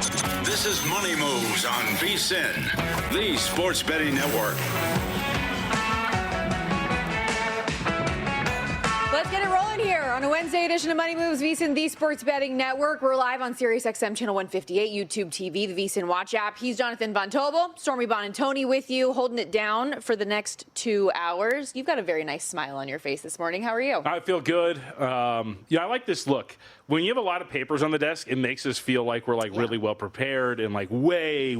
This is Money Moves on VSiN, the sports betting network. Let's get it rolling here on a Wednesday edition of Money Moves, VSiN, the sports betting network. We're live on SiriusXM Channel 158, YouTube TV, the VSiN Watch app. He's Jonathan Von Tobel, Stormy Buonantony with you, holding it down for the next 2 hours. You've got a very nice smile on your face this morning. How are you? I feel good. I like this look. When you have a lot of papers on the desk, it makes us feel like we're really well prepared and like way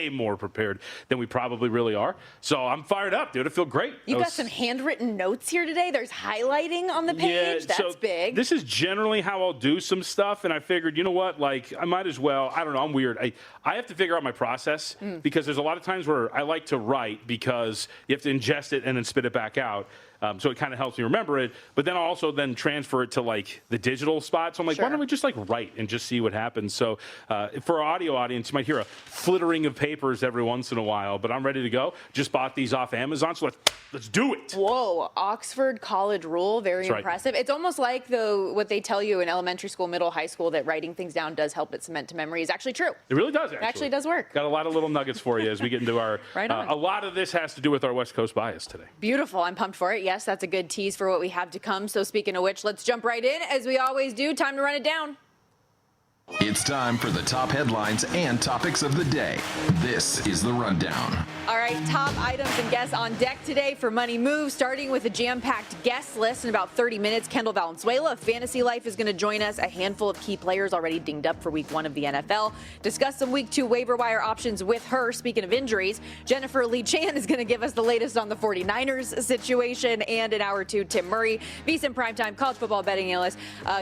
more prepared than we probably really are. So I'm fired up, dude. I feel great. You've got some handwritten notes here today. There's highlighting on the page. Yeah, That's big. This is generally how I'll do some stuff, and I figured, you know what, like I might as well. I don't know. I'm weird. I have to figure out my process because there's a lot of times where I like to write because you have to ingest it and then spit it back out. So it kind of helps me remember it, but then I'll also then transfer it to like the digital spot. So I'm like, why don't we just like write and just see what happens? So for our audio audience, you might hear a flittering of papers every once in a while, but I'm ready to go. Just bought these off Amazon, so let's do it. Whoa, Oxford College Rule, very That's impressive. Right. It's almost like what they tell you in elementary school, middle, high school, that writing things down does help it cement to memory is actually true. It really does, actually. It actually does work. Got a lot of little nuggets for you as we get into our, right on. A lot of this has to do with our West Coast bias today. Beautiful. I'm pumped for it. Yes, that's a good tease for what we have to come. So speaking of which, let's jump right in as we always do. Time to run it down. It's time for the top headlines and topics of the day. This is the Rundown. All right, top items and guests on deck today for Money Moves, starting with a jam-packed guest list in about 30 minutes. Kendall Valenzuela of Fantasy Life is going to join us. A handful of key players already dinged up for Week 1 of the NFL. Discuss some Week 2 waiver wire options with her. Speaking of injuries, Jennifer Lee Chan is going to give us the latest on the 49ers situation. And in hour 2, Tim Murray, VSiN Primetime college football betting analyst,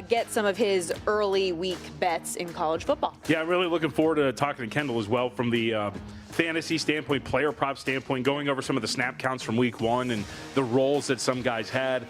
get some of his early week bets in college football. Yeah, I'm really looking forward to talking to Kendall as well from the fantasy standpoint, player prop standpoint, going over some of the snap counts from week 1 and the roles that some guys had,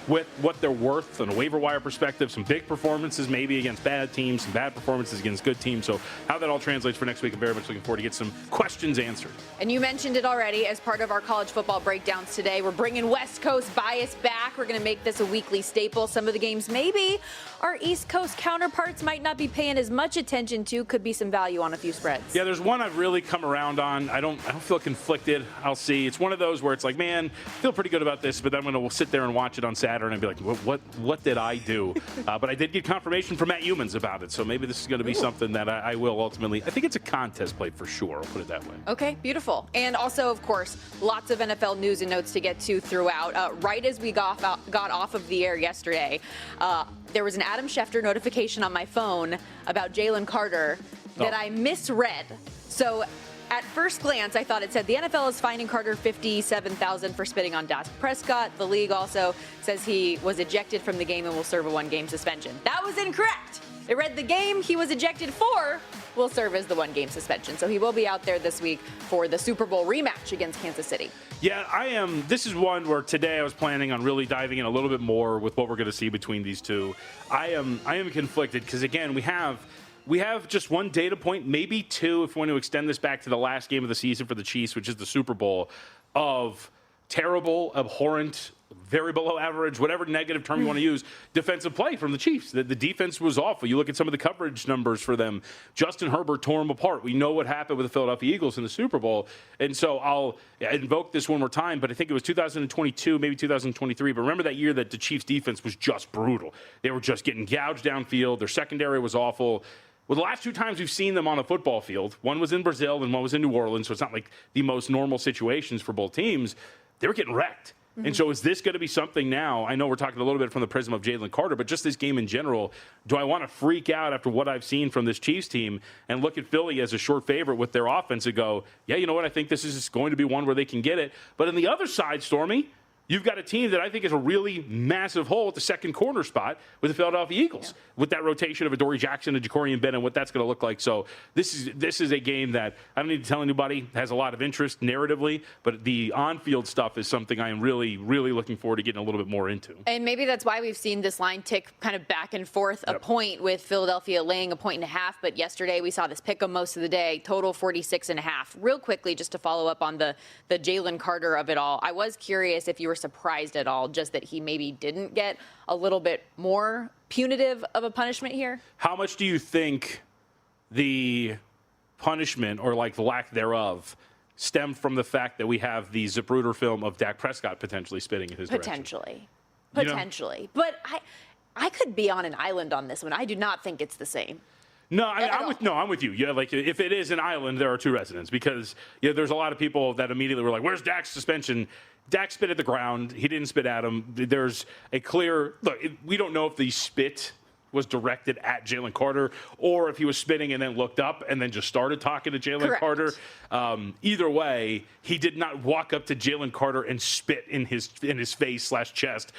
with what they're worth on a waiver wire perspective, some big performances maybe against bad teams, some bad performances against good teams. So how that all translates for next week, I'm very much looking forward to get some questions answered. And you mentioned it already as part of our college football breakdowns today. We're bringing West Coast bias back. We're going to make this a weekly staple. Some of the games maybe our East Coast counterparts might not be paying as much attention to. Could be some value on a few spreads. Yeah, there's one I've really come around on. I don't feel conflicted. I'll see. It's one of those where it's like, man, I feel pretty good about this, but then when we'll sit there and watch it on Saturday and be like, what did I do? But I did get confirmation from Matt Humans about it, so maybe this is going to be something that I will ultimately. I think it's a contest play for sure. I'll put it that way. Okay, beautiful. And also, of course, lots of NFL news and notes to get to throughout. Right as we got off of the air yesterday, there was an Adam Schefter notification on my phone about Jalen Carter that I misread. So at first glance, I thought it said the NFL is fining Carter $57,000 for spitting on Dak Prescott. The league also says he was ejected from the game and will serve a 1-game suspension. That was incorrect. It read the game he was ejected for will serve as the 1-game suspension. So he will be out there this week for the Super Bowl rematch against Kansas City. Yeah, I am. This is one where today I was planning on really diving in a little bit more with what we're going to see between these two. I am conflicted because, again, we have just one data point, maybe two, if we want to extend this back to the last game of the season for the Chiefs, which is the Super Bowl, of terrible, abhorrent, very below average, whatever negative term you want to use, defensive play from the Chiefs. The defense was awful. You look at some of the coverage numbers for them. Justin Herbert tore them apart. We know what happened with the Philadelphia Eagles in the Super Bowl. And so I'll invoke this one more time, but I think it was 2022, maybe 2023. But remember that year that the Chiefs defense was just brutal. They were just getting gouged downfield. Their secondary was awful. Well, the last 2 times we've seen them on a football field, one was in Brazil and one was in New Orleans, so it's not like the most normal situations for both teams. They were getting wrecked. Mm-hmm. And so is this going to be something now? I know we're talking a little bit from the prism of Jalen Carter, but just this game in general, do I want to freak out after what I've seen from this Chiefs team and look at Philly as a short favorite with their offense and go, yeah, you know what, I think this is going to be one where they can get it. But on the other side, Stormy, you've got a team that I think is a really massive hole at the second corner spot with the Philadelphia Eagles, with that rotation of Adoree Jackson and Ja'Cory Ben and what that's going to look like. So this is a game that I don't need to tell anybody has a lot of interest narratively, but the on-field stuff is something I am really, really looking forward to getting a little bit more into. And maybe that's why we've seen this line tick kind of back and forth a point, with Philadelphia laying 1.5. But yesterday we saw this pick 'em most of the day, total 46.5. Real quickly, just to follow up on the Jalen Carter of it all, I was curious if you were surprised at all just that he maybe didn't get a little bit more punitive of a punishment here. How much do you think the punishment or like the lack thereof stemmed from the fact that we have the Zapruder film of Dak Prescott potentially spitting in his direction. Potentially. But I could be on an island on this one. I do not think it's the same. No, I'm with you. Yeah, like if it is an island, there are two residents because there's a lot of people that immediately were like, "Where's Dak's suspension?" Dak spit at the ground. He didn't spit at him. There's a clear look. We don't know if the spit was directed at Jalen Carter or if he was spitting and then looked up and then just started talking to Jalen Carter. Either way, he did not walk up to Jalen Carter and spit in his face / chest.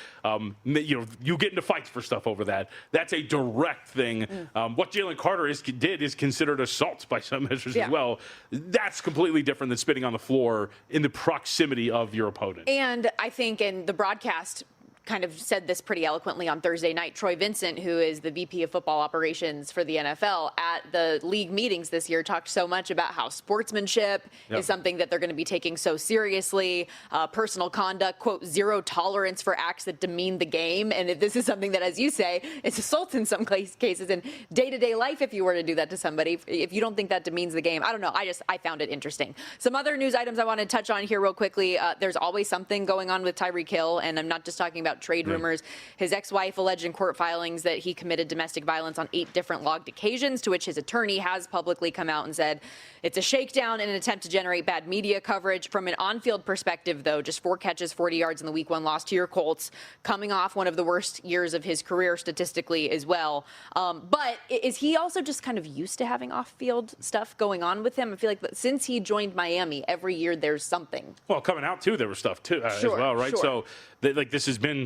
You get into fights for stuff over that. That's a direct thing. What Jalen Carter did is considered assault by some measures as well. That's completely different than spitting on the floor in the proximity of your opponent. And I think in the broadcast kind of said this pretty eloquently on Thursday night. Troy Vincent, who is the VP of football operations for the NFL at the league meetings this year, talked so much about how sportsmanship is something that they're going to be taking so seriously. Personal conduct, quote, zero tolerance for acts that demean the game. And if this is something that, as you say, it's assault in some cases in day-to-day life if you were to do that to somebody. If you don't think that demeans the game, I don't know. I found it interesting. Some other news items I want to touch on here real quickly. There's always something going on with Tyreek Hill, and I'm not just talking about trade rumors. His ex-wife alleged in court filings that he committed domestic violence on 8 different logged occasions, to which his attorney has publicly come out and said it's a shakedown in an attempt to generate bad media coverage. From an on-field perspective, though, just 4 catches, 40 yards in the Week 1 loss to your Colts, coming off one of the worst years of his career statistically as well. But is he also just kind of used to having off-field stuff going on with him? I feel like since he joined Miami, every year there's something. Well, coming out, too, there was stuff, too, as well, right? So, this has been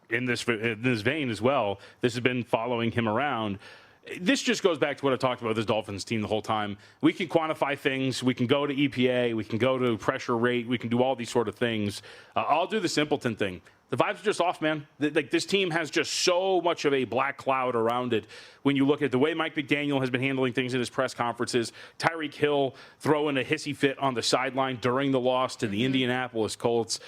in this vein as well. This has been following him around. This just goes back to what I talked about with this Dolphins team the whole time. We can quantify things. We can go to EPA. We can go to pressure rate. We can do all these sort of things. I'll do the simpleton thing. The vibes are just off, man. This team has just so much of a black cloud around it. When you look at the way Mike McDaniel has been handling things in his press conferences, Tyreek Hill throwing a hissy fit on the sideline during the loss to the Indianapolis Colts,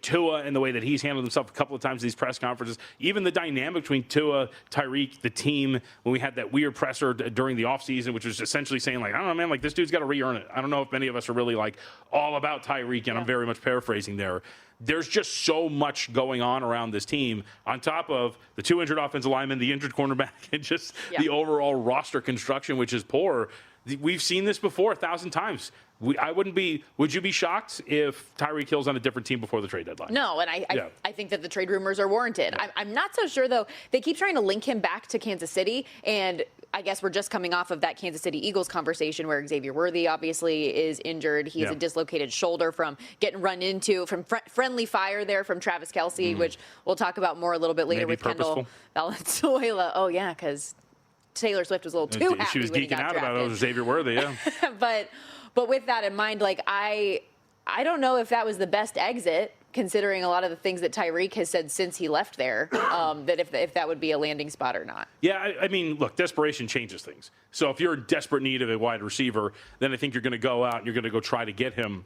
Tua and the way that he's handled himself a couple of times in these press conferences, even the dynamic between Tua, Tyreek, the team, when we had that weird presser during the offseason, which was essentially saying, like, I don't know, man, like this dude's got to re-earn it. I don't know if many of us are really like all about Tyreek, and I'm very much paraphrasing there. There's just so much going on around this team, on top of the 2 injured offensive linemen, the injured cornerback, and just the overall roster construction, which is poor. We've seen this before 1,000 times. Would you be shocked if Tyreek Hill's on a different team before the trade deadline? No, and I think that the trade rumors are warranted. Yeah. I'm not so sure, though. They keep trying to link him back to Kansas City, and I guess we're just coming off of that Kansas City Eagles conversation where Xavier Worthy obviously is injured. He has a dislocated shoulder from getting run into, from friendly fire there from Travis Kelce, which we'll talk about more a little bit later. Maybe with purposeful. Kendall Valenzuela. Oh, yeah, because Taylor Swift was a little too happy. She was when he geeking got out drafted. about it. Xavier Worthy, yeah. But with that in mind, like I don't know if that was the best exit, considering a lot of the things that Tyreek has said since he left there, that if that would be a landing spot or not. Yeah, I mean, look, desperation changes things. So if you're in desperate need of a wide receiver, then I think you're going to go out and you're going to go try to get him.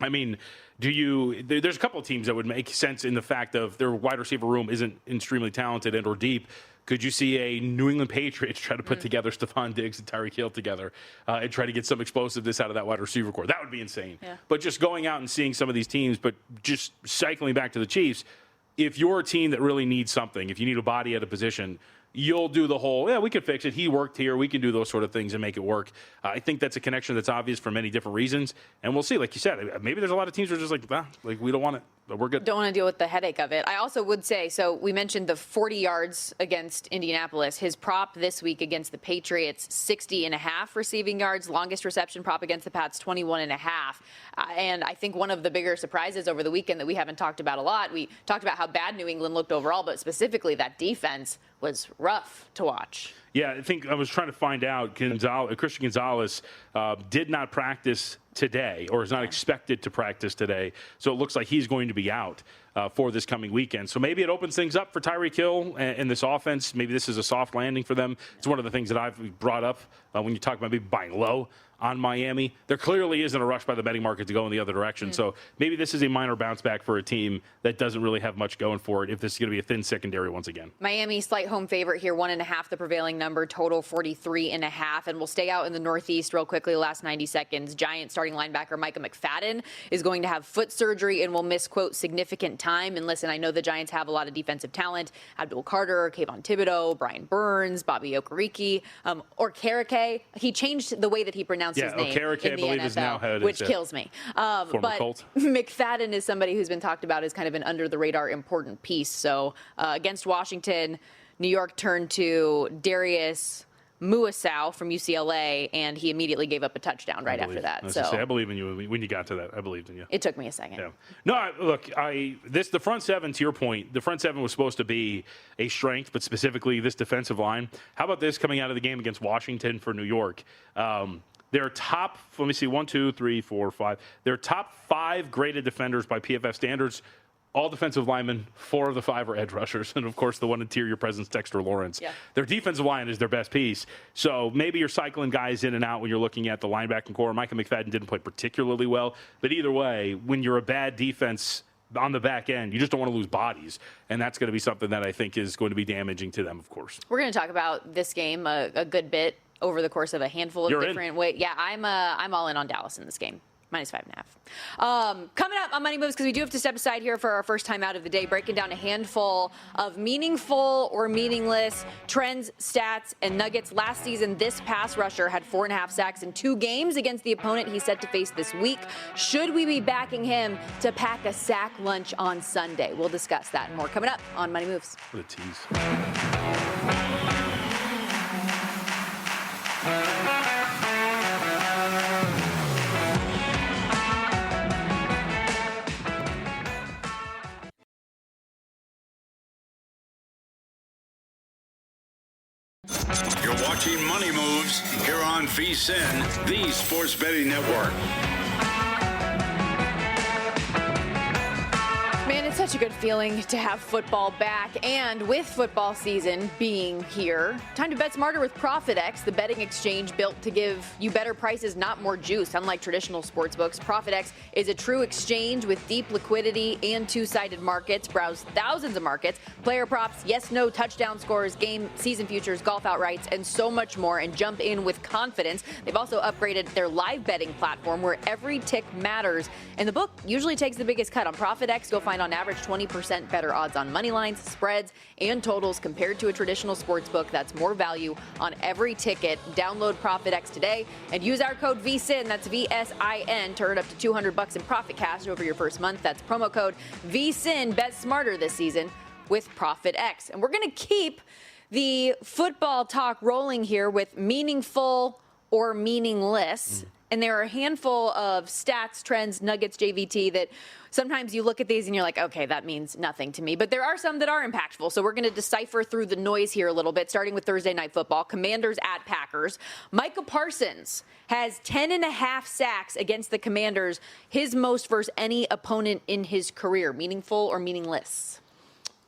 I mean, there's a couple of teams that would make sense in the fact of their wide receiver room isn't extremely talented and or deep. Could you see a New England Patriots try to put together Stephon Diggs and Tyreek Hill together and try to get some explosiveness out of that wide receiver core? That would be insane. Yeah. But just going out and seeing some of these teams, but just cycling back to the Chiefs, if you're a team that really needs something, if you need a body at a position, you'll do the whole, we can fix it. He worked here. We can do those sort of things and make it work. I think that's a connection that's obvious for many different reasons. And we'll see. Like you said, maybe there's a lot of teams who are just like we don't want it. But we're good. Don't want to deal with the headache of it. I also would say, so we mentioned the 40 yards against Indianapolis. His prop this week against the Patriots, 60.5 receiving yards. Longest reception prop against the Pats, 21.5. And I think one of the bigger surprises over the weekend that we haven't talked about a lot, we talked about how bad New England looked overall, but specifically that defense was rough to watch. Yeah, I think I was trying to find out. Christian Gonzalez did not practice today, or is not expected to practice today. So it looks like he's going to be out. for this coming weekend. So maybe it opens things up for Tyreek Hill and this offense. Maybe this is a soft landing for them. It's one of the things that I've brought up when you talk about maybe buying low on Miami. There clearly isn't a rush by the betting market to go in the other direction. So maybe this is a minor bounce back for a team that doesn't really have much going for it if this is going to be a thin secondary once again. Miami, slight home favorite here, 1.5, the prevailing number, total 43.5. And we'll stay out in the Northeast real quickly, the last 90 seconds. Giant starting linebacker Micah McFadden is going to have foot surgery and will miss, quote, significant time. And listen, I know the Giants have a lot of defensive talent. Abdul Carter, Kayvon Thibodeau, Brian Burns, Bobby Okereke, or Karake. He changed the way that he pronounced his name Okereke, in the I believe, NFL, is now head, which kills me. But Colt. McFadden is somebody who's been talked about as kind of an under-the-radar important piece. So against Washington, New York turned to Darius Muasau from UCLA, and he immediately gave up a touchdown right after that. I believe in you. When you got to that, I believed in you. It took me a second. Yeah. No, look, the front seven, to your point, the front seven was supposed to be a strength, but specifically this defensive line. How about this coming out of the game against Washington for New York? Their top, let me see, 1, 2, 3, 4, 5. Their top 5 graded defenders by PFF standards, all defensive linemen, 4 of the 5 are edge rushers. And, of course, the one interior presence, Dexter Lawrence. Yeah. Their defensive line is their best piece. So maybe you're cycling guys in and out when you're looking at the linebacking core. Micah McFadden didn't play particularly well. But either way, when you're a bad defense on the back end, you just don't want to lose bodies. And that's going to be something that I think is going to be damaging to them, of course. We're going to talk about this game a good bit over the course of a handful of different ways. Yeah, I'm all in on Dallas in this game. -5.5. Coming up on Money Moves, because we do have to step aside here for our first time out of the day, breaking down a handful of meaningful or meaningless trends, stats, and nuggets. Last season, this pass rusher had 4.5 sacks in 2 games against the opponent he's set to face this week. Should we be backing him to pack a sack lunch on Sunday? We'll discuss that and more coming up on Money Moves. What a tease. You're watching Money Moves here on VSiN, the Sports Betting Network. Man, it's such a good feeling to have football back, and with football season being here, time to bet smarter with ProfitX, the betting exchange built to give you better prices, not more juice. Unlike traditional sportsbooks, ProfitX is a true exchange with deep liquidity and two-sided markets. Browse thousands of markets, player props, yes/no touchdown scores, game season futures, golf outrights, and so much more, and jump in with confidence. They've also upgraded their live betting platform where every tick matters, and the book usually takes the biggest cut. On ProfitX, you'll find on average 20% better odds on money lines, spreads, and totals compared to a traditional sports book. That's more value on every ticket. Download ProfitX today and use our code VSIN, that's VSIN, to earn up to $200 in profit cash over your first month. That's promo code VSIN. Bet smarter this season with ProfitX. And we're going to keep the football talk rolling here with meaningful or meaningless. And there are a handful of stats, trends, nuggets, JVT that sometimes you look at these and you're like, okay, that means nothing to me. But there are some that are impactful. So we're going to decipher through the noise here a little bit, starting with Thursday Night Football. Commanders at Packers. Micah Parsons has 10.5 sacks against the Commanders, his most versus any opponent in his career. Meaningful or meaningless?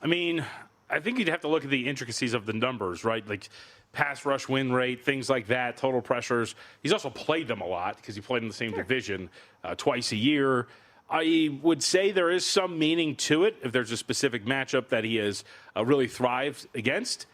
I mean, I think you'd have to look at the intricacies of the numbers, right? Like pass rush win rate, things like that, total pressures. He's also played them a lot because he played in the same division twice a year. I would say there is some meaning to it if there's a specific matchup that he has really thrived against.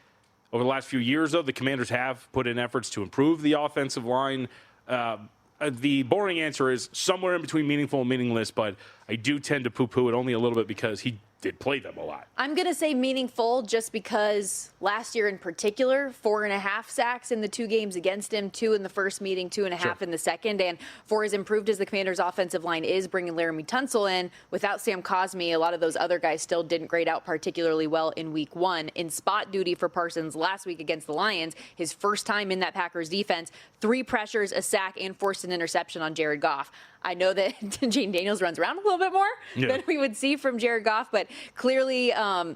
Over the last few years, though, the Commanders have put in efforts to improve the offensive line. The boring answer is somewhere in between meaningful and meaningless, but I do tend to poo-poo it only a little bit because he did play them a lot. I'm going to say meaningful just because last year in particular, 4.5 sacks in the 2 games against him, 2 in the first meeting, 2.5 in the second. And for as improved as the Commanders' offensive line is, bringing Laramie Tunsil in, without Sam Cosmi, a lot of those other guys still didn't grade out particularly well in week 1. In spot duty for Parsons last week against the Lions, his first time in that Packers defense, 3 pressures, a sack, and forced an interception on Jared Goff. I know that Jane Daniels runs around a little bit more than we would see from Jared Goff, but clearly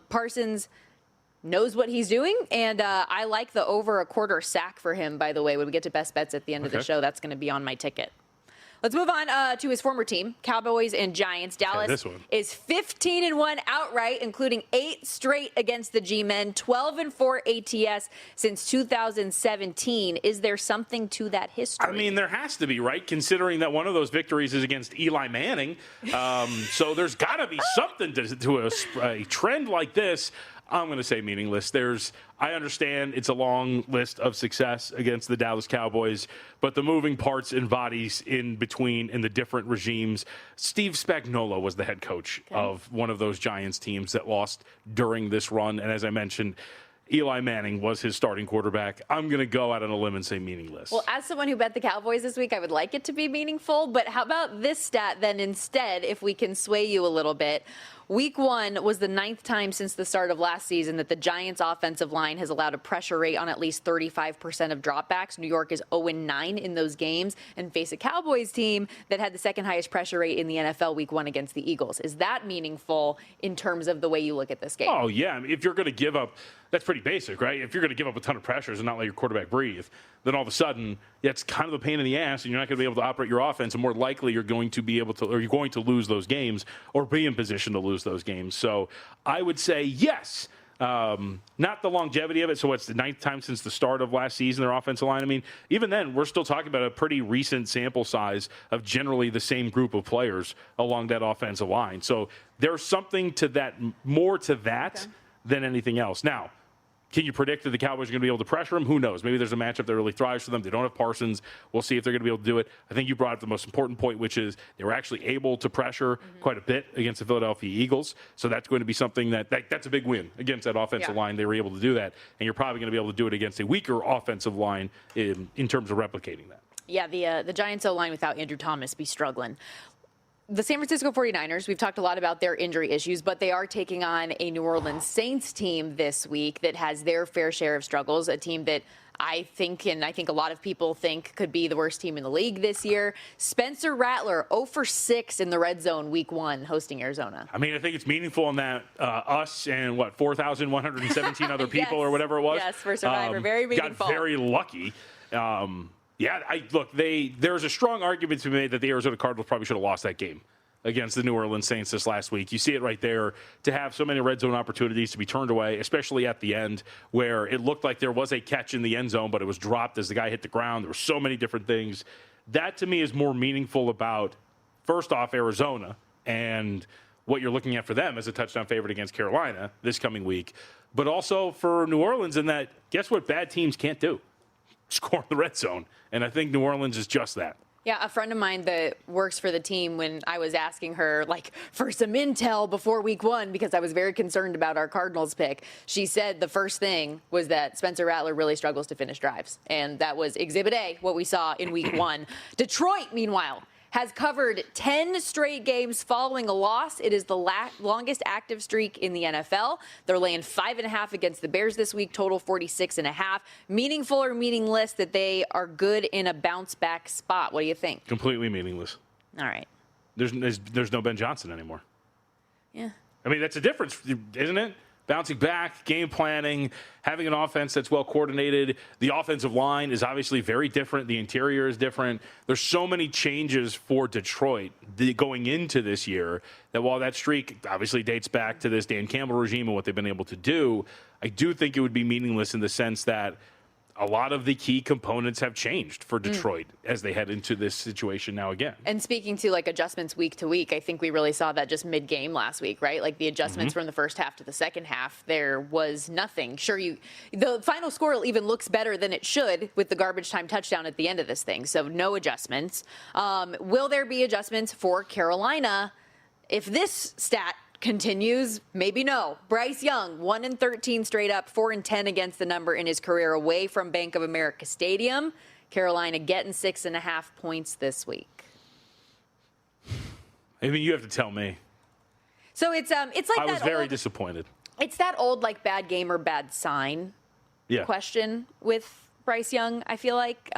Parsons knows what he's doing, and I like the over a quarter sack for him, by the way. When we get to best bets at the end of the show, that's going to be on my ticket. Let's move on to his former team, Cowboys and Giants. Dallas is 15-1 outright, including 8 straight against the G-men, 12-4 ATS since 2017. Is there something to that history? I mean, there has to be, right? Considering that one of those victories is against Eli Manning. So there's got to be something to a trend like this. I'm going to say meaningless. I understand it's a long list of success against the Dallas Cowboys, but the moving parts and bodies in between in the different regimes. Steve Spagnuolo was the head coach of one of those Giants teams that lost during this run. And as I mentioned, Eli Manning was his starting quarterback. I'm going to go out on a limb and say meaningless. Well, as someone who bet the Cowboys this week, I would like it to be meaningful. But how about this stat then instead, if we can sway you a little bit? Week 1 was the 9th time since the start of last season that the Giants' offensive line has allowed a pressure rate on at least 35% of dropbacks. New York is 0-9 in those games and face a Cowboys team that had the second highest pressure rate in the NFL Week 1 against the Eagles. Is that meaningful in terms of the way you look at this game? Oh, yeah. I mean, if you're going to give up, that's pretty basic, right? If you're going to give up a ton of pressures and not let your quarterback breathe, then all of a sudden, it's kind of a pain in the ass, and you're not going to be able to operate your offense, and more likely you're going to be able to, or you're going to lose those games or be in position to lose those games. So I would say yes. Not the longevity of it. So it's the 9th time since the start of last season, their offensive line. I mean, even then, we're still talking about a pretty recent sample size of generally the same group of players along that offensive line. So there's something to that, more to that than anything else. Now, can you predict that the Cowboys are going to be able to pressure them? Who knows? Maybe there's a matchup that really thrives for them. They don't have Parsons. We'll see if they're going to be able to do it. I think you brought up the most important point, which is they were actually able to pressure quite a bit against the Philadelphia Eagles. So that's going to be something that's a big win against that offensive line. They were able to do that. And you're probably going to be able to do it against a weaker offensive line in terms of replicating that. Yeah, the Giants O-line without Andrew Thomas be struggling. The San Francisco 49ers, we've talked a lot about their injury issues, but they are taking on a New Orleans Saints team this week that has their fair share of struggles, a team that I think a lot of people think could be the worst team in the league this year. Spencer Rattler, 0-for-6 in the red zone Week 1 hosting Arizona. I mean, I think it's meaningful in that us and 4,117 other people or whatever it was. Yes, for Survivor. Very meaningful. Got very lucky. There's a strong argument to be made that the Arizona Cardinals probably should have lost that game against the New Orleans Saints this last week. You see it right there, to have so many red zone opportunities to be turned away, especially at the end where it looked like there was a catch in the end zone, but it was dropped as the guy hit the ground. There were so many different things. That, to me, is more meaningful about, first off, Arizona and what you're looking at for them as a touchdown favorite against Carolina this coming week, but also for New Orleans in that, guess what bad teams can't do? Score in the red zone. And I think New Orleans is just that. Yeah, a friend of mine that works for the team, when I was asking her, for some intel before Week 1, because I was very concerned about our Cardinals pick, she said the first thing was that Spencer Rattler really struggles to finish drives. And that was Exhibit A, what we saw in Week 1. Detroit, meanwhile, has covered 10 straight games following a loss. It is the longest active streak in the NFL. They're laying 5.5 against the Bears this week, total 46.5. Meaningful or meaningless that they are good in a bounce-back spot? What do you think? Completely meaningless. All right. There's no Ben Johnson anymore. Yeah. I mean, that's a difference, isn't it? Bouncing back, game planning, having an offense that's well coordinated. The offensive line is obviously very different. The interior is different. There's so many changes for Detroit going into this year that while that streak obviously dates back to this Dan Campbell regime and what they've been able to do, I do think it would be meaningless in the sense that a lot of the key components have changed for Detroit as they head into this situation now again. And speaking to adjustments week to week, I think we really saw that just mid-game last week, right? The adjustments from the first half to the second half, there was nothing. Sure, the final score even looks better than it should with the garbage time touchdown at the end of this thing. So no adjustments. Will there be adjustments for Carolina? If this stat continues, maybe no. Bryce Young, 1-13 straight up, 4-10 against the number in his career away from Bank of America Stadium. Carolina getting 6.5 points this week. I mean, you have to tell me. So it's like that. I was very disappointed. It's that old bad game or bad sign question with Bryce Young. I feel like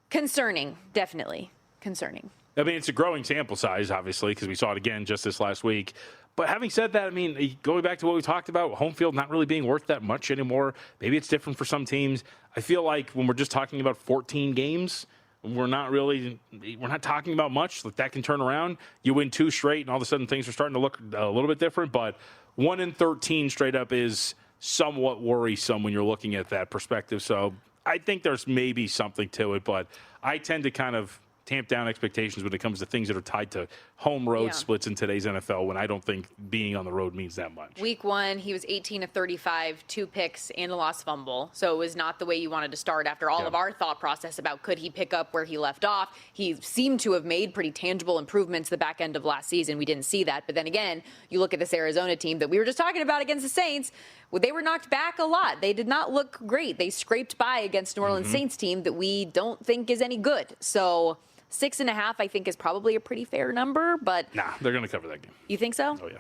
concerning, definitely concerning. I mean, it's a growing sample size, obviously, because we saw it again just this last week. But having said that, I mean, going back to what we talked about, home field not really being worth that much anymore. Maybe it's different for some teams. I feel like when we're just talking about 14 games, we're not talking about much. That can turn around. You win 2 straight, and all of a sudden things are starting to look a little bit different. But 1-13 straight up is somewhat worrisome when you're looking at that perspective. So I think there's maybe something to it, but I tend to kind of tamp down expectations when it comes to things that are tied to home road splits in today's NFL, when I don't think being on the road means that much. Week 1, he was 18 of 35, 2 picks and a lost fumble. So it was not the way you wanted to start after all of our thought process about could he pick up where he left off. He seemed to have made pretty tangible improvements the back end of last season. We didn't see that. But then again, you look at this Arizona team that we were just talking about against the Saints. Well, they were knocked back a lot. They did not look great. They scraped by against New Orleans Saints team that we don't think is any good. So 6.5, I think, is probably a pretty fair number, but nah, they're going to cover that game. You think so? Oh yeah.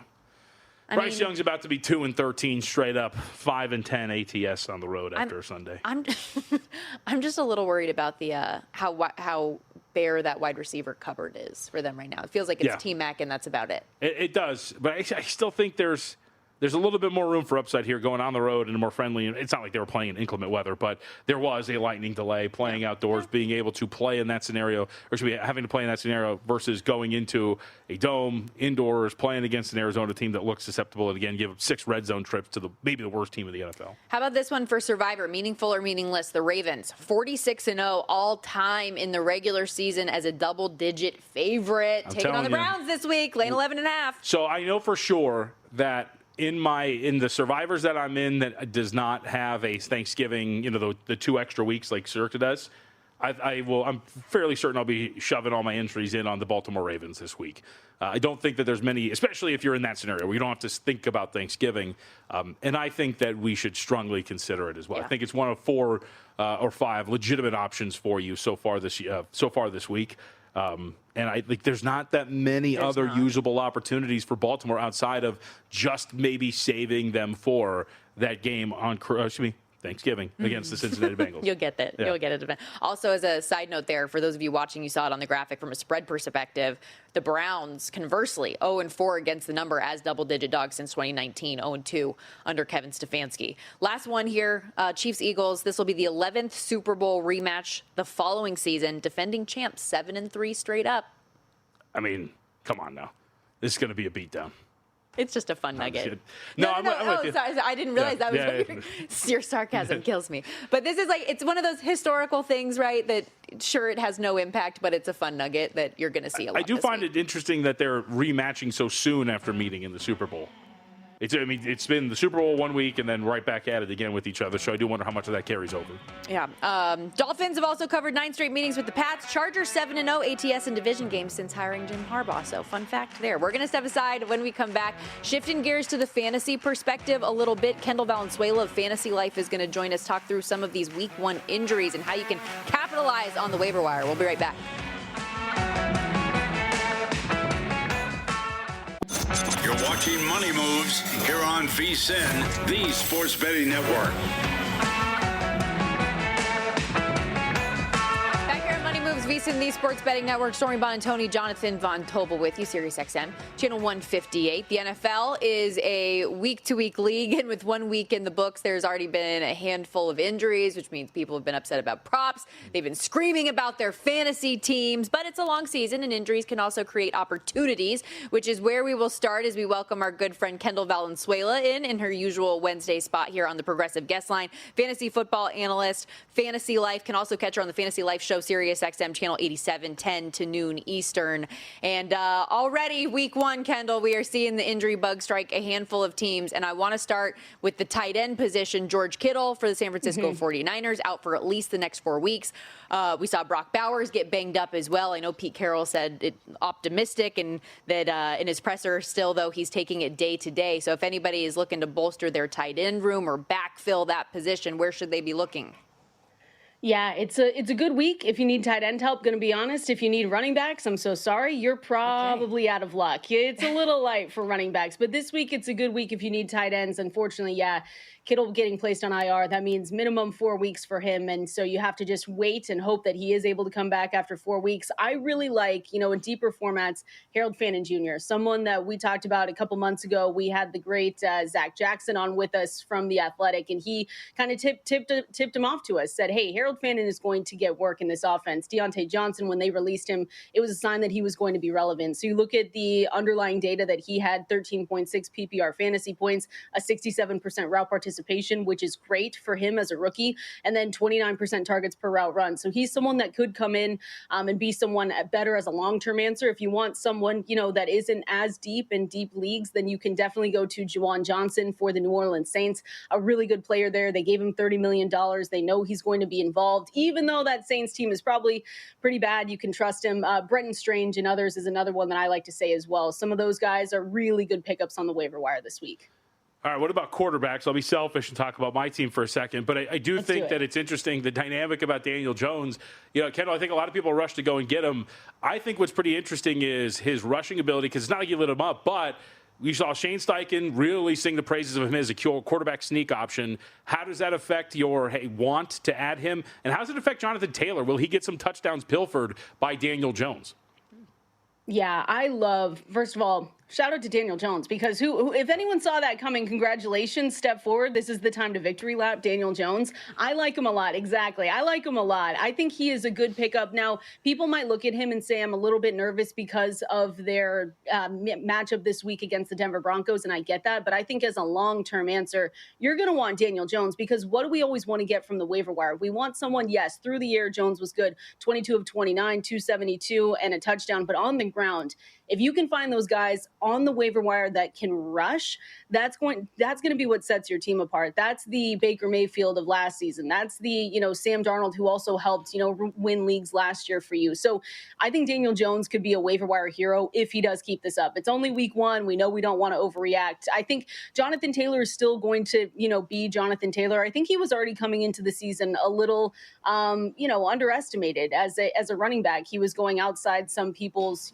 Bryce Young's about to be 2-13 straight up, 5-10 ATS on the road after Sunday. I'm just a little worried about the how bare that wide receiver cupboard is for them right now. It feels like it's T-Mac and that's about it. It does, but I still think there's a little bit more room for upside here going on the road and more friendly. It's not like they were playing in inclement weather, but there was a lightning delay, playing outdoors, being able to play in that scenario, or should be having to play in that scenario versus going into a dome, indoors, playing against an Arizona team that looks susceptible and, again, give up 6 red zone trips to maybe the worst team in the NFL. How about this one for Survivor? Meaningful or meaningless? The Ravens, 46-0 all time in the regular season as a double-digit favorite. Taking on the Browns this week, laying 11.5. So I know for sure that in the survivors that I'm in that does not have a Thanksgiving, the 2 extra weeks like Circa does, I'm fairly certain I'll be shoving all my entries in on the Baltimore Ravens this week. I don't think that there's many, especially if you're in that scenario where you don't have to think about Thanksgiving. And I think that we should strongly consider it as well. Yeah. I think it's one of 4 or 5 legitimate options for you so far this week. And I think there's not that many other usable opportunities for Baltimore outside of just maybe saving them for that game on Thanksgiving against the Cincinnati Bengals. You'll get that. Yeah. You'll get it. Also, as a side note there, for those of you watching, you saw it on the graphic from a spread perspective. The Browns, conversely, 0-4 against the number as double-digit dogs since 2019, 0-2 under Kevin Stefanski. Last one here, Chiefs-Eagles. This will be the 11th Super Bowl rematch the following season. Defending champs, 7-3 straight up. I mean, come on now. This is going to be a beatdown. It's just a fun nugget. I'm with you. Sorry, I didn't realize that was your sarcasm kills me. But this is it's one of those historical things, right? That sure, it has no impact, but it's a fun nugget that you're going to see a lot. I do find it interesting that they're rematching so soon after meeting in the Super Bowl. It's been the Super Bowl 1 week and then right back at it again with each other. So I do wonder how much of that carries over. Yeah. Dolphins have also covered 9 straight meetings with the Pats. Chargers 7-0 ATS in division games since hiring Jim Harbaugh. So fun fact there. We're going to step aside when we come back. Shifting gears to the fantasy perspective a little bit. Kendall Valenzuela of Fantasy Life is going to join us, talk through some of these week 1 injuries and how you can capitalize on the waiver wire. We'll be right back. You're watching Money Moves here on VSiN, the Sports Betting Network. Back here on Money Moves, VSiN, the Sports Betting Network. Stormy, Buonantony, Jonathan Von Tobel with you, Sirius XM, channel 158. The NFL is a week-to-week league, and with 1 week in the books, there's already been a handful of injuries, which means people have been upset about props. They've been screaming about their fantasy teams, but it's a long season, and injuries can also create opportunities, which is where we will start as we welcome our good friend Kendall Valenzuela in her usual Wednesday spot here on the Progressive Guest Line. Fantasy football analyst, Fantasy Life. Can also catch her on the Fantasy Life show, Sirius XM, channel 87, 10 to noon Eastern. And already week 1, Kendall, we are seeing the injury bug strike a handful of teams. And I want to start with the tight end position. George Kittle for the San Francisco 49ers out for at least the next 4 weeks. We saw Brock Bowers get banged up as well. I know Pete Carroll said it optimistic and that in his presser still, though, he's taking it day to day. So if anybody is looking to bolster their tight end room or backfill that position, where should they be looking? Yeah, it's a good week if you need tight end help. Going to be honest, if you need running backs, I'm so sorry. You're probably out of luck. It's a little light for running backs, but this week it's a good week if you need tight ends. Unfortunately, Kittle getting placed on IR, that means minimum 4 weeks for him. And so you have to just wait and hope that he is able to come back after 4 weeks. I really like, in deeper formats, Harold Fannin Jr., someone that we talked about a couple months ago. We had the great Zach Jackson on with us from The Athletic, and he kind of tipped him off to us, said, hey, Harold Fannin is going to get work in this offense. Deontay Johnson, when they released him, it was a sign that he was going to be relevant. So you look at the underlying data that he had 13.6 PPR fantasy points, a 67% route participation, which is great for him as a rookie, and then 29% targets per route run. So he's someone that could come in and be someone better as a long-term answer. If you want someone, that isn't as deep in deep leagues, then you can definitely go to Juwan Johnson for the New Orleans Saints, a really good player there. They gave him $30 million. They know he's going to be involved. Even though that Saints team is probably pretty bad, you can trust him. Brenton Strange and others is another one that I like to say as well. Some of those guys are really good pickups on the waiver wire this week. All right, what about quarterbacks? I'll be selfish and talk about my team for a second, but I do think that it's interesting, the dynamic about Daniel Jones. Kendall, I think a lot of people rush to go and get him. I think what's pretty interesting is his rushing ability, because it's not like you lit him up, but we saw Shane Steichen really sing the praises of him as a quarterback sneak option. How does that affect your want to add him? And how does it affect Jonathan Taylor? Will he get some touchdowns pilfered by Daniel Jones? Yeah, I love, first of all, shout out to Daniel Jones, because if anyone saw that coming, congratulations, step forward. This is the time to victory lap Daniel Jones. I like him a lot. Exactly. I like him a lot. I think he is a good pickup. Now, people might look at him and say, I'm a little bit nervous because of their matchup this week against the Denver Broncos, and I get that. But I think as a long-term answer, you're going to want Daniel Jones, because what do we always want to get from the waiver wire? We want someone, yes, through the air, Jones was good, 22 of 29, 272, and a touchdown. But on the ground, if you can find those guys on the waiver wire that can rush, that's going to be what sets your team apart. That's the Baker Mayfield of last season. That's the, Sam Darnold, who also helped, win leagues last year for you. So I think Daniel Jones could be a waiver wire hero if he does keep this up. It's only week one. We know we don't want to overreact. I think Jonathan Taylor is still going to, be Jonathan Taylor. I think he was already coming into the season a little, underestimated as a running back. He was going outside some people's,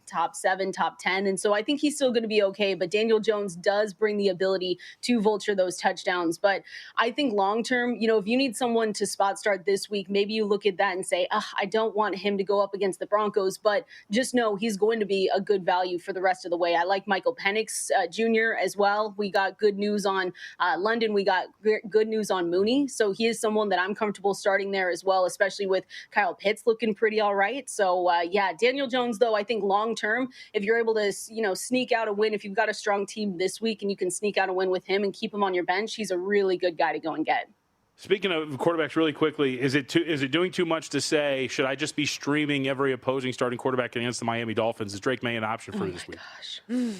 top 7, top 10. And so I think he's still going to be okay. But Daniel Jones does bring the ability to vulture those touchdowns. But I think long term, if you need someone to spot start this week, maybe you look at that and say, I don't want him to go up against the Broncos, but just know he's going to be a good value for the rest of the way. I like Michael Penix Jr. as well. We got good news on London. We got good news on Mooney. So he is someone that I'm comfortable starting there as well, especially with Kyle Pitts looking pretty all right. So Daniel Jones, though, I think long term, if you're able to, sneak out a win, if you've got a strong team this week and you can sneak out a win with him and keep him on your bench, he's a really good guy to go and get. Speaking of quarterbacks really quickly, is it doing too much to say, should I just be streaming every opposing starting quarterback against the Miami Dolphins? Is Drake May an option for you this week? Gosh.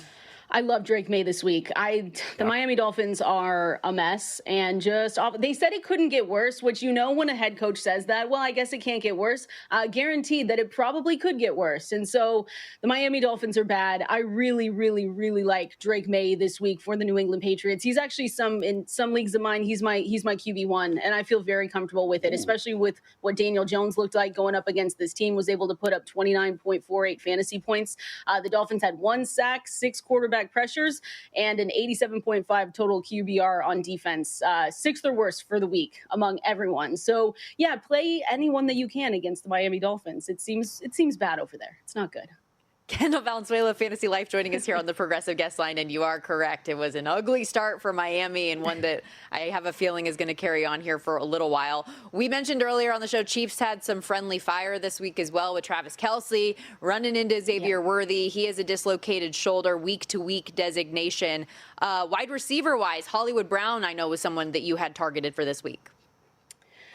I love Drake May this week. The Miami Dolphins are a mess, and they said it couldn't get worse, which when a head coach says that, well, I guess it can't get worse. Guaranteed that it probably could get worse. And so the Miami Dolphins are bad. I really, really, really like Drake May this week for the New England Patriots. He's actually in some leagues of mine, he's my QB1, and I feel very comfortable with it, especially with what Daniel Jones looked like going up against this team, was able to put up 29.48 fantasy points. The Dolphins had 1 sack, 6 quarterback pressures, and an 87.5 total QBR on defense. 6th or worse for the week among everyone. So play anyone that you can against the Miami Dolphins. It seems bad over there. It's not good. Kendall Valenzuela, Fantasy Life, joining us here on the Progressive Guest Line, and you are correct. It was an ugly start for Miami, and one that I have a feeling is going to carry on here for a little while. We mentioned earlier on the show, Chiefs had some friendly fire this week as well with Travis Kelce running into Xavier Worthy. He has a dislocated shoulder, week-to-week designation. Wide receiver-wise, Hollywood Brown, I know, was someone that you had targeted for this week.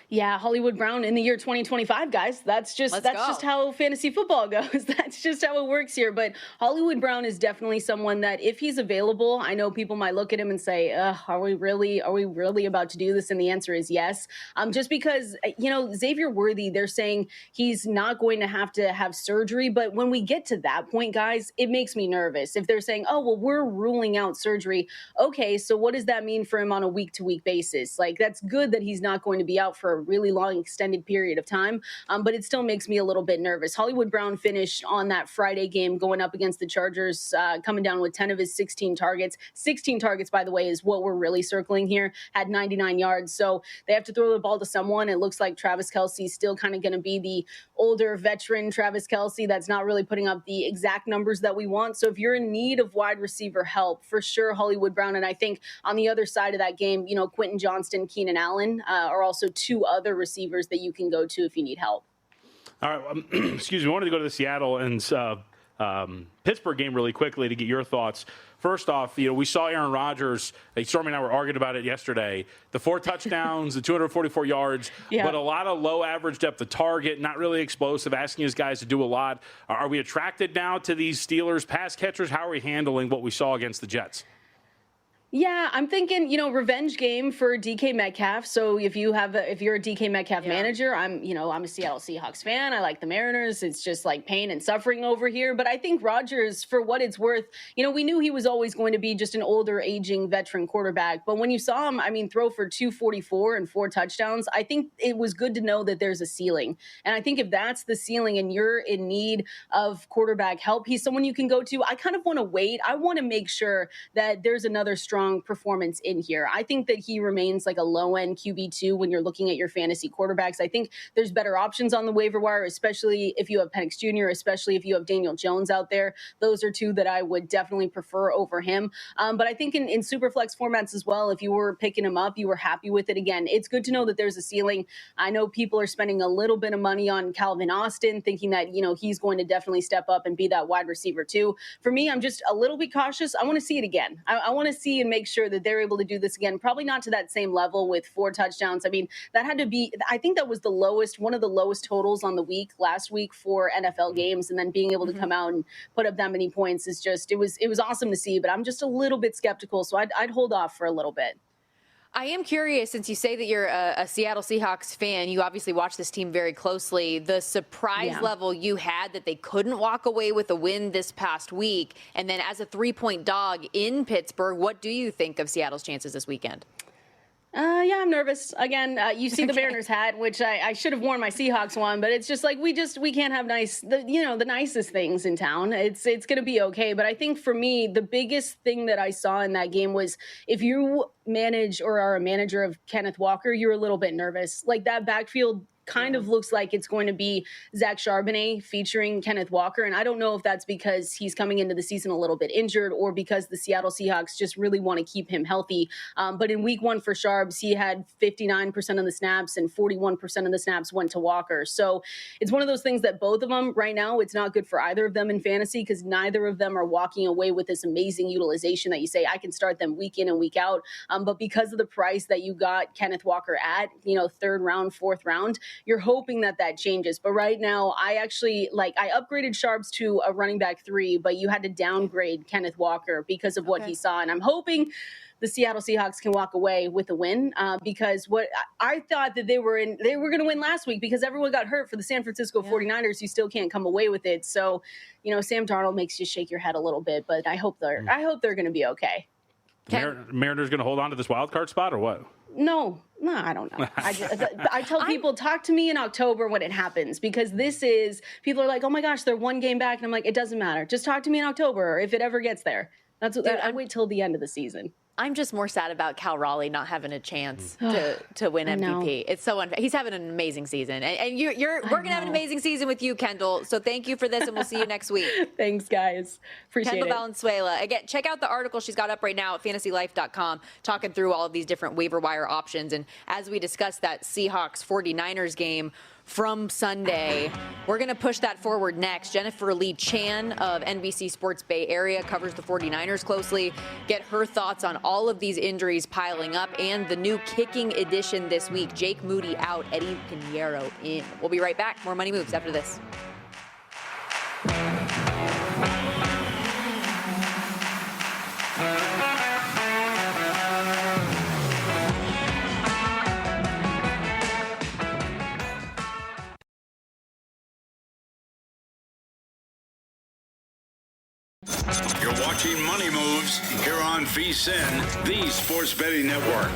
Yeah, Hollywood Brown in the year 2025, guys. That's just how fantasy football goes. That's just how it works here. But Hollywood Brown is definitely someone that, if he's available, I know people might look at him and say, are we really about to do this? And the answer is yes. Just because, Xavier Worthy, they're saying he's not going to have surgery. But when we get to that point, guys, it makes me nervous. If they're saying, we're ruling out surgery. Okay, so what does that mean for him on a week-to-week basis? Like, that's good that he's not going to be out for a a really long extended period of time. But it still makes me a little bit nervous. Hollywood Brown finished on that Friday game going up against the Chargers, coming down with 10 of his 16 targets. 16 targets, by the way, is what we're really circling here, had 99 yards. So they have to throw the ball to someone. It looks like Travis Kelce's still kind of going to be the older veteran Travis Kelce that's not really putting up the exact numbers that we want. So if you're in need of wide receiver help, for sure, Hollywood Brown. And I think on the other side of that game, Quentin Johnston, Keenan Allen are also two other receivers that you can go to if you need help. All right. Excuse me. I wanted to go to the Seattle and Pittsburgh game really quickly to get your thoughts. First off, we saw Aaron Rodgers. Stormy and I were arguing about it yesterday. The 4 touchdowns, the 244 yards, but a lot of low average depth of target, not really explosive, asking his guys to do a lot. Are we attracted now to these Steelers pass catchers? How are we handling what we saw against the Jets? Yeah, I'm thinking, revenge game for DK Metcalf. So if you're a DK Metcalf manager, I'm a Seattle Seahawks fan. I like the Mariners. It's just like pain and suffering over here. But I think Rodgers, for what it's worth, we knew he was always going to be just an older, aging veteran quarterback. But when you saw him, throw for 244 and 4 touchdowns, I think it was good to know that there's a ceiling. And I think if that's the ceiling and you're in need of quarterback help, he's someone you can go to. I kind of want to wait. I want to make sure that there's another strong performance in here. I think that he remains like a low-end QB2 when you're looking at your fantasy quarterbacks. I think there's better options on the waiver wire, especially if you have Penix Jr., especially if you have Daniel Jones out there. Those are two that I would definitely prefer over him. But I think in super flex formats as well, if you were picking him up, you were happy with it. Again, it's good to know that there's a ceiling. I know people are spending a little bit of money on Calvin Austin, thinking that, he's going to definitely step up and be that wide receiver too. For me, I'm just a little bit cautious. I want to see it again. I want to see and make sure that they're able to do this again. Probably not to that same level with 4 touchdowns. That had to be, I think that was one of the lowest totals on the week last week for NFL games. And then being able to come out and put up that many points is just, it was awesome to see, but I'm just a little bit skeptical. So I'd hold off for a little bit. I am curious, since you say that you're a Seattle Seahawks fan, you obviously watch this team very closely. The surprise level you had that they couldn't walk away with a win this past week, and then as a 3-point dog in Pittsburgh, what do you think of Seattle's chances this weekend? Yeah, I'm nervous. Again, you see the Mariners hat, which I should have worn my Seahawks one, but it's just like we can't have the nicest things in town. It's going to be okay. But I think for me, the biggest thing that I saw in that game was if you manage or are a manager of Kenneth Walker, you're a little bit nervous. Like that backfield kind of looks like it's going to be Zach Charbonnet featuring Kenneth Walker. And I don't know if that's because he's coming into the season a little bit injured or because the Seattle Seahawks just really want to keep him healthy. But in week 1 for Charbs, he had 59% of the snaps and 41% of the snaps went to Walker. So it's one of those things that both of them right now, it's not good for either of them in fantasy because neither of them are walking away with this amazing utilization that you say, I can start them week in and week out. But because of the price that you got Kenneth Walker at, 3rd round, 4th round, you're hoping that changes. But right now, I upgraded Sharps to a running back 3, but you had to downgrade Kenneth Walker because of what he saw. And I'm hoping the Seattle Seahawks can walk away with a win because what I thought that they were going to win last week because everyone got hurt for the San Francisco 49ers. You still can't come away with it. So, Sam Darnold makes you shake your head a little bit, but I hope they're going to be okay. Mariners going to hold on to this wild card spot or what? No, I don't know. I tell people, talk to me in October when it happens because people are like, oh my gosh, they're 1 game back. And I'm like, it doesn't matter. Just talk to me in October if it ever gets there. I wait till the end of the season. I'm just more sad about Cal Raleigh not having a chance to win MVP. It's so unfair. He's having an amazing season. And we're going to have an amazing season with you, Kendall. So thank you for this, and we'll see you next week. Thanks, guys. Appreciate Kendall it. Valenzuela. Again, check out the article she's got up right now at fantasylife.com, talking through all of these different waiver wire options. And as we discussed that Seahawks 49ers game from Sunday, we're going to push that forward next. Jennifer Lee Chan of NBC Sports Bay Area covers the 49ers closely. Get her thoughts on all of these injuries piling up and the new kicking edition this week. Jake Moody out, Eddie Pinheiro in. We'll be right back. More Money Moves after this. You're watching Money Moves here on VSiN, the Sports Betting Network.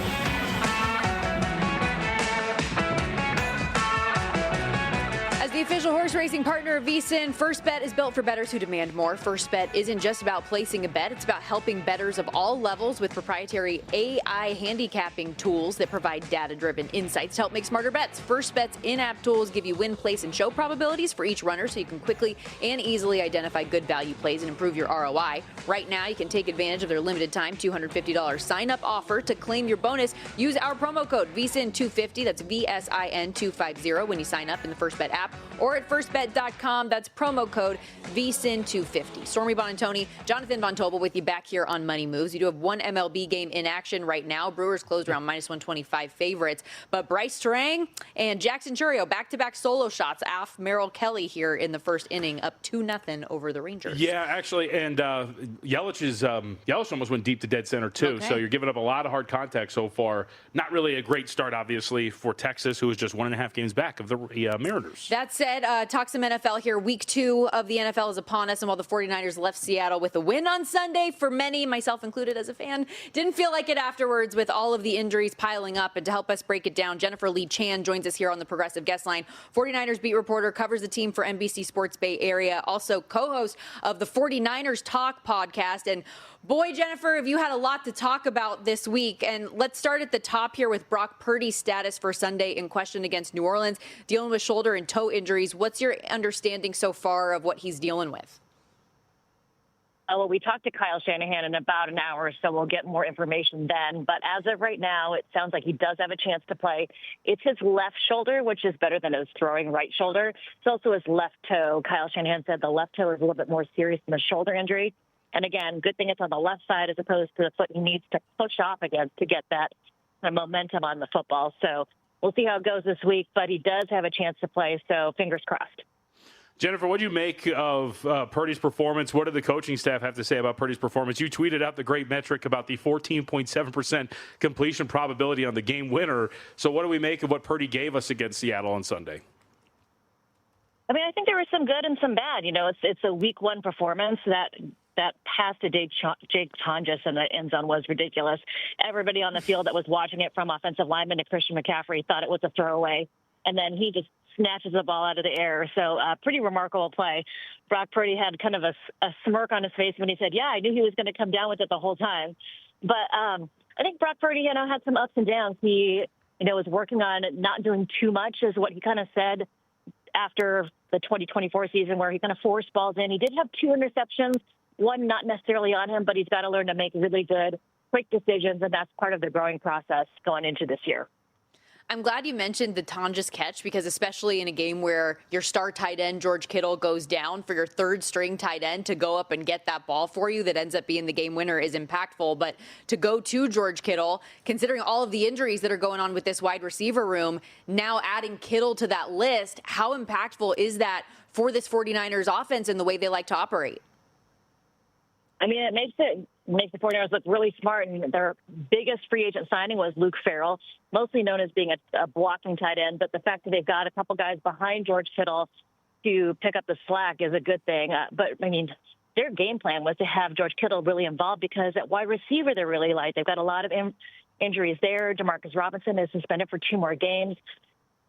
official horse racing partner of VSiN. First Bet is built for bettors who demand more. First Bet isn't just about placing a bet. It's about helping bettors of all levels with proprietary AI handicapping tools that provide data-driven insights to help make smarter bets. First Bet's in-app tools give you win, place, and show probabilities for each runner so you can quickly and easily identify good value plays and improve your ROI. Right now, you can take advantage of their limited time $250 sign-up offer. To claim your bonus, use our promo code VSIN250. That's VSIN250 when you sign up in the First Bet app or at firstbet.com. That's promo code VSIN250. Stormy Buonantony, Jonathan Von Tobel with you back here on Money Moves. You do have one MLB game in action right now. Brewers closed around -125 favorites, but Bryce Terang and Jackson Chourio back-to-back solo shots off Merrill Kelly here in the first inning, up 2-0 over the Rangers. Yeah, actually, and Yelich almost went deep to dead center too. Okay. So you're giving up a lot of hard contact so far. Not really a great start, obviously, for Texas, who is just 1.5 games back of the Mariners. That said, talk some NFL here. Week 2 of the NFL is upon us, and while the 49ers left Seattle with a win on Sunday, for many, myself included as a fan, didn't feel like it afterwards with all of the injuries piling up. And to help us break it down, Jennifer Lee Chan joins us here on the Progressive Guest Line. 49ers beat reporter, covers the team for NBC Sports Bay Area, also co-host of the 49ers Talk podcast. And boy, Jennifer, have you had a lot to talk about this week. And let's start at the top here with Brock Purdy's status for Sunday in question against New Orleans, dealing with shoulder and toe injuries. What's your understanding so far of what he's dealing with? Well, we talked to Kyle Shanahan in about an hour, so we'll get more information then. But as of right now, it sounds like he does have a chance to play. It's his left shoulder, which is better than his throwing right shoulder. It's also his left toe. Kyle Shanahan said the left toe is a little bit more serious than the shoulder injury. And again, good thing it's on the left side as opposed to the foot he needs to push off against to get that momentum on the football. So we'll see how it goes this week, but he does have a chance to play, so fingers crossed. Jennifer, what do you make of Purdy's performance? What did the coaching staff have to say about Purdy's performance? You tweeted out the great metric about the 14.7% completion probability on the game winner. So what do we make of what Purdy gave us against Seattle on Sunday? I mean, I think there was some good and some bad. You know, it's a week 1 performance. That pass to Jake Tonjes in the end zone was ridiculous. Everybody on the field that was watching it, from offensive lineman to Christian McCaffrey, thought it was a throwaway. And then he just snatches the ball out of the air. So pretty remarkable play. Brock Purdy had kind of a smirk on his face when he said, yeah, I knew he was going to come down with it the whole time. But I think Brock Purdy, had some ups and downs. He, was working on not doing too much, is what he kind of said after the 2024 season, where he kind of forced balls in. He did have 2 interceptions, one not necessarily on him, but he's got to learn to make really good, quick decisions, and that's part of the growing process going into this year. I'm glad you mentioned the Tonjes catch, because especially in a game where your star tight end, George Kittle, goes down, for your third string tight end to go up and get that ball for you that ends up being the game winner is impactful. But to go to George Kittle, considering all of the injuries that are going on with this wide receiver room, now adding Kittle to that list, how impactful is that for this 49ers offense and the way they like to operate? I mean, it makes the 49ers look really smart, and their biggest free agent signing was Luke Farrell, mostly known as being a blocking tight end. But the fact that they've got a couple guys behind George Kittle to pick up the slack is a good thing. But, I mean, their game plan was to have George Kittle really involved, because at wide receiver they're really light. They've got a lot of injuries there. Demarcus Robinson is suspended for 2 more games.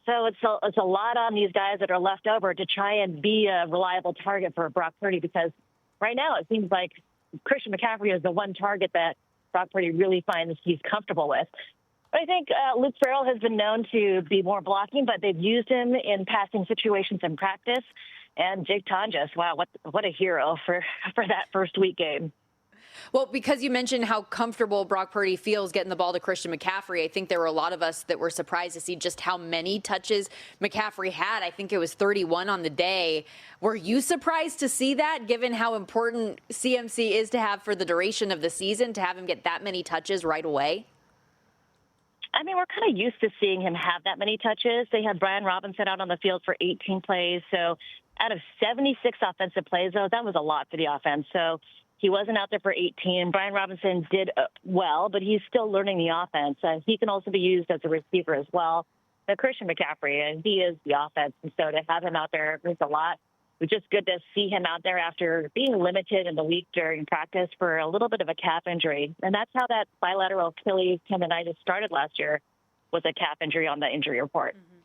So it's a lot on these guys that are left over to try and be a reliable target for Brock Purdy, because right now it seems like Christian McCaffrey is the one target that Brock Purdy really finds he's comfortable with. But I think Luke Farrell has been known to be more blocking, but they've used him in passing situations in practice. And Jake Tonjes, wow, what a hero for that first week game. Well, because you mentioned how comfortable Brock Purdy feels getting the ball to Christian McCaffrey, I think there were a lot of us that were surprised to see just how many touches McCaffrey had. I think it was 31 on the day. Were you surprised to see that, given how important CMC is to have for the duration of the season, to have him get that many touches right away? I mean, we're kind of used to seeing him have that many touches. They had Brian Robinson out on the field for 18 plays. So out of 76 offensive plays, though, that was a lot for the offense. So he wasn't out there for 18. Brian Robinson did well, but he's still learning the offense. He can also be used as a receiver as well. But Christian McCaffrey, and he is the offense. And so to have him out there means a lot. It was just good to see him out there after being limited in the week during practice for a little bit of a calf injury. And that's how that bilateral Achilles tendonitis started last year, was a calf injury on the injury report. Mm-hmm.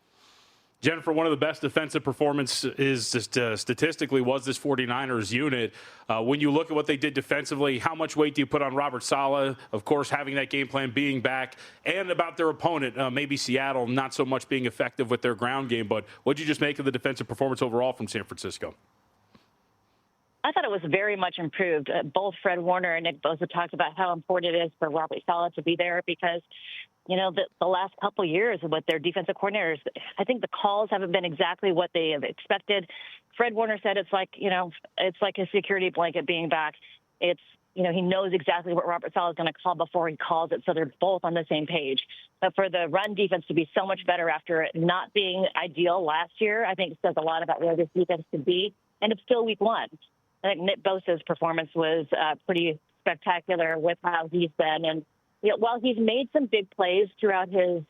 Jennifer, one of the best defensive performances statistically was this 49ers unit. When you look at what they did defensively, how much weight do you put on Robert Saleh, of course, having that game plan, being back, and about their opponent, maybe Seattle, not so much being effective with their ground game, but what did you just make of the defensive performance overall from San Francisco? I thought it was very much improved. Both Fred Warner and Nick Bosa talked about how important it is for Robert Saleh to be there because, the last couple of years with their defensive coordinators, I think the calls haven't been exactly what they have expected. Fred Warner said it's like his security blanket being back. It's, he knows exactly what Robert Saleh is going to call before he calls it, so they're both on the same page. But for the run defense to be so much better after it not being ideal last year, I think says a lot about where this defense could be, and it's still week one. I think Nick Bosa's performance was pretty spectacular with how he's been. And while he's made some big plays throughout his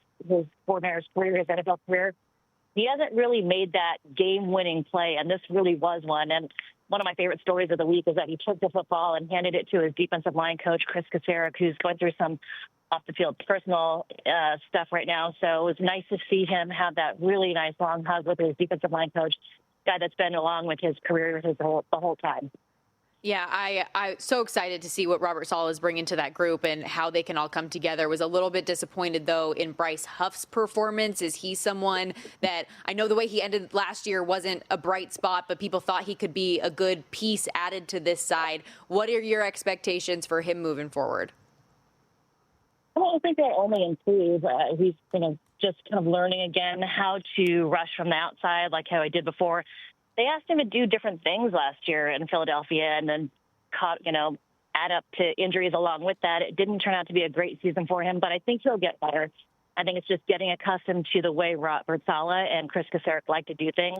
49ers career, his NFL career, he hasn't really made that game-winning play, and this really was one. And one of my favorite stories of the week is that he took the football and handed it to his defensive line coach, Chris Kacerek, who's going through some off-the-field personal stuff right now. So it was nice to see him have that really nice long hug with his defensive line coach, guy that's been along with his career the whole time. Yeah, I'm so excited to see what Robert Saleh is bringing to that group and how they can all come together. Was a little bit disappointed, though, in Bryce Huff's performance. Is he someone that, I know the way he ended last year wasn't a bright spot, but people thought he could be a good piece added to this side. What are your expectations for him moving forward? Well, I think they'll only improve. He's just kind of learning again how to rush from the outside like how he did before. They asked him to do different things last year in Philadelphia and then add up to injuries along with that. It didn't turn out to be a great season for him, but I think he'll get better. I think it's just getting accustomed to the way Robert Saleh and Chris Kacerek like to do things.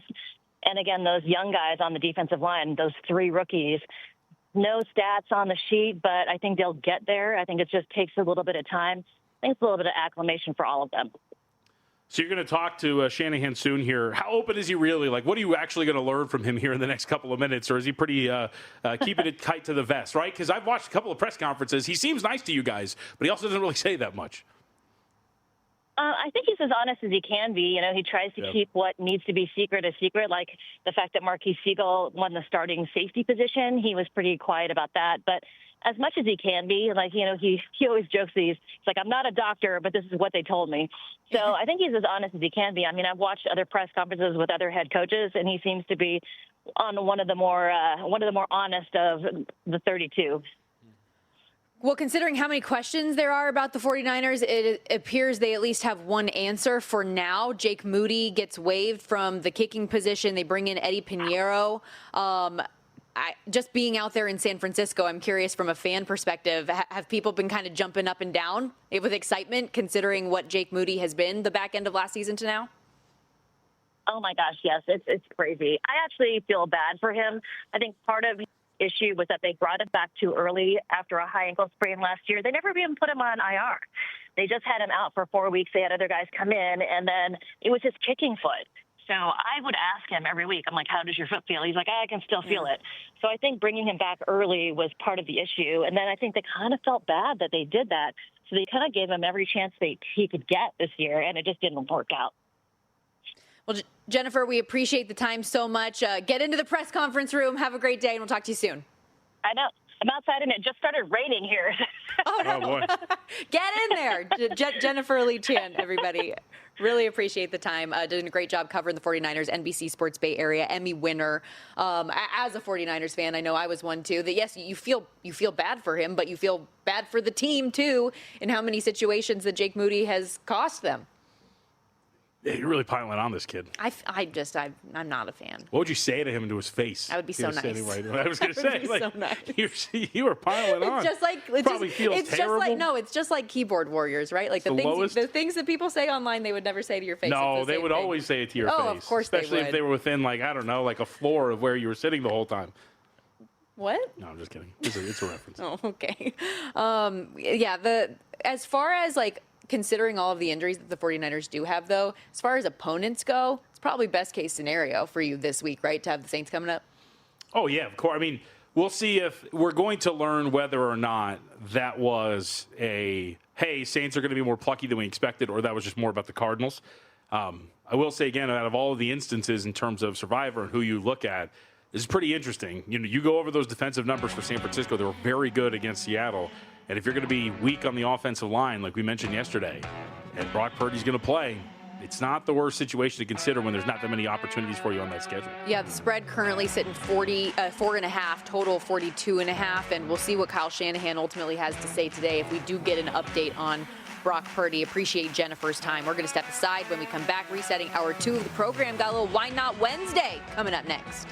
And again, those young guys on the defensive line, those three rookies, no stats on the sheet, but I think they'll get there. I think it just takes a little bit of time. I think it's a little bit of acclimation for all of them. So you're going to talk to Shanahan soon here. How open is he really? Like, what are you actually going to learn from him here in the next couple of minutes? Or is he pretty keeping it tight to the vest, right? Because I've watched a couple of press conferences. He seems nice to you guys, but he also doesn't really say that much. I think he's as honest as he can be. He tries to keep what needs to be secret a secret, like the fact that Marquise Siegel won the starting safety position. He was pretty quiet about that. But as much as he can be, he always jokes that he's like, I'm not a doctor, but this is what they told me. So I think he's as honest as he can be. I mean, I've watched other press conferences with other head coaches, and he seems to be on one of the more honest of the 32. Well, considering how many questions there are about the 49ers, it appears they at least have one answer for now. Jake Moody gets waived from the kicking position. They bring in Eddie Pinheiro. Just being out there in San Francisco, I'm curious from a fan perspective, have people been kind of jumping up and down with excitement considering what Jake Moody has been the back end of last season to now? Oh, my gosh, yes. It's crazy. I actually feel bad for him. I think part of issue was that they brought him back too early after a high ankle sprain last year. They never even put him on IR. They just had him out for 4 weeks. They had other guys come in, and then it was his kicking foot. So I would ask him every week, I'm like, how does your foot feel? He's like, I can still feel it. So I think bringing him back early was part of the issue. And then I think they kind of felt bad that they did that. So they kind of gave him every chance he could get this year, and it just didn't work out. Well, Jennifer, we appreciate the time so much. Get into the press conference room. Have a great day, and we'll talk to you soon. I know. I'm outside, and it just started raining here. Oh, no. Oh, boy. Get in there. Jennifer Lee Chan, everybody. Really appreciate the time. Did a great job covering the 49ers, NBC Sports Bay Area, Emmy winner. As a 49ers fan, I know I was one, too, that, yes, you feel bad for him, but you feel bad for the team, too, in how many situations that Jake Moody has cost them. Yeah, you're really piling on this kid. I'm not a fan. What would you say to him into his face? I would be so nice. I was going to say, so nice. You were piling on. It's just like keyboard warriors, right? Like the things that people say online, they would never say to your face. No, they would always say it to your face. Oh, of course they would. Especially if they were within, like a floor of where you were sitting the whole time. What? No, I'm just kidding. It's a reference. Oh, okay. As far as considering all of the injuries that the 49ers do have, though, as far as opponents go, it's probably best case scenario for you this week, right, to have the Saints coming up? Oh, yeah, of course. I mean, we'll see if we're going to learn whether or not that was hey, Saints are going to be more plucky than we expected, or that was just more about the Cardinals. I will say again, out of all of the instances in terms of Survivor and who you look at, this is pretty interesting. You go over those defensive numbers for San Francisco. They were very good against Seattle. And if you're going to be weak on the offensive line, like we mentioned yesterday, and Brock Purdy's going to play, it's not the worst situation to consider when there's not that many opportunities for you on that schedule. Yeah, the spread currently sitting 4.5, total 42.5, and we'll see what Kyle Shanahan ultimately has to say today if we do get an update on Brock Purdy. Appreciate Jennifer's time. We're going to step aside when we come back, resetting hour 2 of the program. Got a little Why Not Wednesday coming up next.